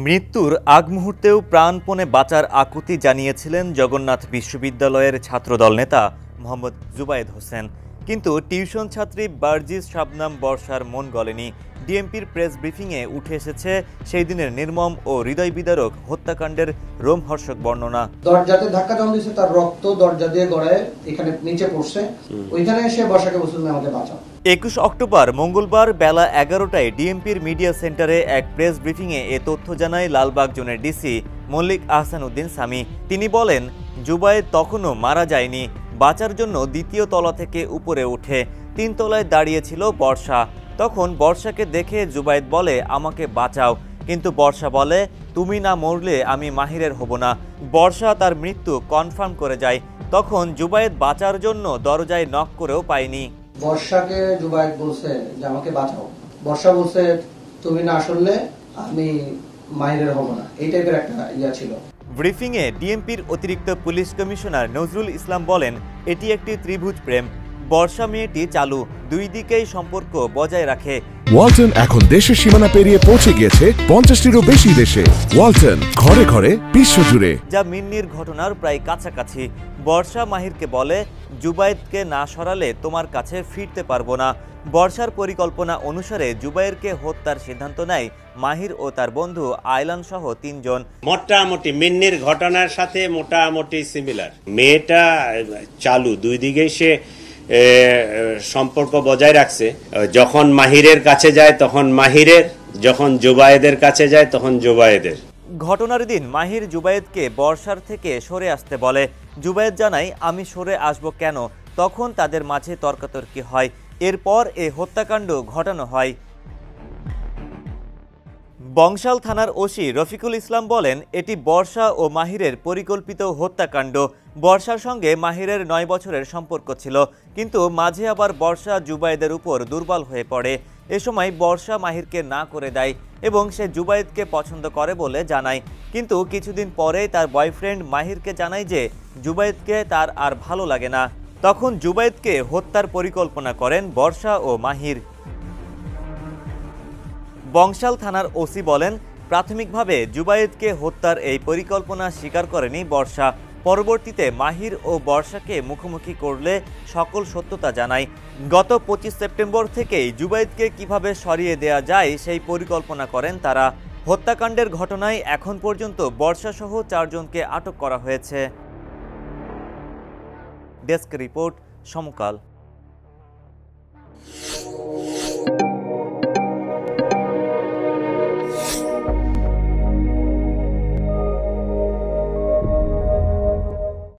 মৃত্যুর আগ মুহূর্তেও প্রাণপণে বাঁচার আকুতি জানিয়েছিলেন জগন্নাথ বিশ্ববিদ্যালয়ের ছাত্রদল নেতা মোহাম্মদ জুবায়েদ হোসেন। কিন্তু টিউশন ছাত্রী বার্জিস শাবনাম বর্ষার মন গলেনি। ডিএমপির প্রেস ব্রিফিংয়ে উঠে এসেছে সেই দিনের নির্মম ও হৃদয় বিদারক হত্যাকাণ্ডের রোমহর্ষক বর্ণনা। দরজাতে ধাক্কা যখন দিয়েছে, তার রক্ত দরজা দিয়ে গড়ায় এখানে নিচে পড়ছে। ওইখানে এসে বর্ষাকে বলছিল আমাকে বাঁচাও। 21 অক্টোবর মঙ্গলবার বেলা 11টায় ডিএমপির মিডিয়া সেন্টারে এক প্রেস ব্রিফিংয়ে এ তথ্য জানায় লালবাগ জোনের ডিসি মল্লিক আহসান উদ্দিন সামি। তিনি বলেন, জুবায়েদ তখনও মারা যায়নি। বাঁচার জন্য দ্বিতীয় তলা থেকে উপরে উঠে 3 তলায় দাঁড়িয়েছিল বর্ষা। তখন বর্ষাকে দেখে জুবায়েদ বলে, আমাকে বাঁচাও। কিন্তু বর্ষা বলে, তুমি না মরলে আমি মাহিরের হব না। বর্ষা তার মৃত্যু কনফার্ম করে যায়। তখন জুবায়েদ বাঁচার জন্য দরজায় নক করেও পায়নি। বর্ষাকে জুবায়েদ বলছে যে আমাকে বাঁচাও। বর্ষা বলছে, তুমি না আসলে আমি মাহিরের হব না। এই টাইপের একটা ইয়া ছিল। ব্রিফিংয়ে ডিএমপির অতিরিক্ত পুলিশ কমিশনার নজরুল ইসলাম বলেন, এটি একটি ত্রিভুজ প্রেম। বর্ষা মেয়েটি চালু, দুই দিকেই সম্পর্ক বজায় রাখে। ওয়ালটন এখন দেশের সীমানা পেরিয়ে পৌঁছে গিয়েছে 50টিরও বেশি দেশে। ওয়ালটন, ঘরে ঘরে বিশ্বজুড়ে। যা মিন্নির ঘটনার প্রায় কাছাকাছি। বর্ষা মাহিরকে বলে, জুবায়েদকে না সরালে তোমার কাছে ফিরতে পারবো না। বর্ষার পরিকল্পনা অনুসারে জুবায়েরকে হত্যার সিদ্ধান্ত নেয় মাহির ও তার বন্ধু আয়লান সহ 3 জন। মোটামুটি মিন্নির ঘটনার সাথে মোটামুটি সিমিলার। মেয়েটা চালু, দুই দিকেই সে সম্পর্ক বজায় রাখছে। যখন মাহিরের কাছে যায় তখন মাহিরের, যখন জুবায়েদের কাছে যায় তখন জুবায়েদের। ঘটনার দিন মাহির জুবায়েদকে বর্ষার থেকে সরে আসতে বলে। জুবায়েদ জানায়, আমি সরে আসব কেন? তখন তাদের মাঝে তর্কাতর্কি হয়। এরপর এ হত্যাকাণ্ড ঘটানো হয়। বংশাল থানার ওসি রফিকুল ইসলাম বলেন, এটি বর্ষা ও মাহিরের পরিকল্পিত হত্যাকাণ্ড। বর্ষার সঙ্গে মাহিরের 9 বছরের সম্পর্ক ছিল, কিন্তু মাঝে আবার বর্ষা জুবায়েদের উপর দুর্বল হয়ে পড়ে। এ সময় বর্ষা মাহিরকে না করে দেয় এবং সে জুবায়েদকে পছন্দ করে বলে জানায়। কিন্তু কিছুদিন পরেই তার বয়ফ্রেন্ড মাহিরকে জানায় যে জুবায়েদকে তার আর ভালো লাগে না। তখন জুবায়েদকে হত্যার পরিকল্পনা করেন বর্ষা ও মাহির। বংশাল থানার ওসি বলেন, প্রাথমিকভাবে জুবায়েদকে হত্যার এই পরিকল্পনা স্বীকার করেনি বর্ষা। পরবর্তীতে মাহির ও বর্ষাকে মুখোমুখি করলে সকল সত্যতা জানায়। গত 25 সেপ্টেম্বর থেকেই জুবায়েদকে কিভাবে সরিয়ে দেয়া যায় সেই পরিকল্পনা করেন তারা। হত্যাকাণ্ডের ঘটনায় এখন পর্যন্ত বর্ষাসহ 4 জনকে আটক করা হয়েছে। ডেস্ক রিপোর্ট, সমকাল।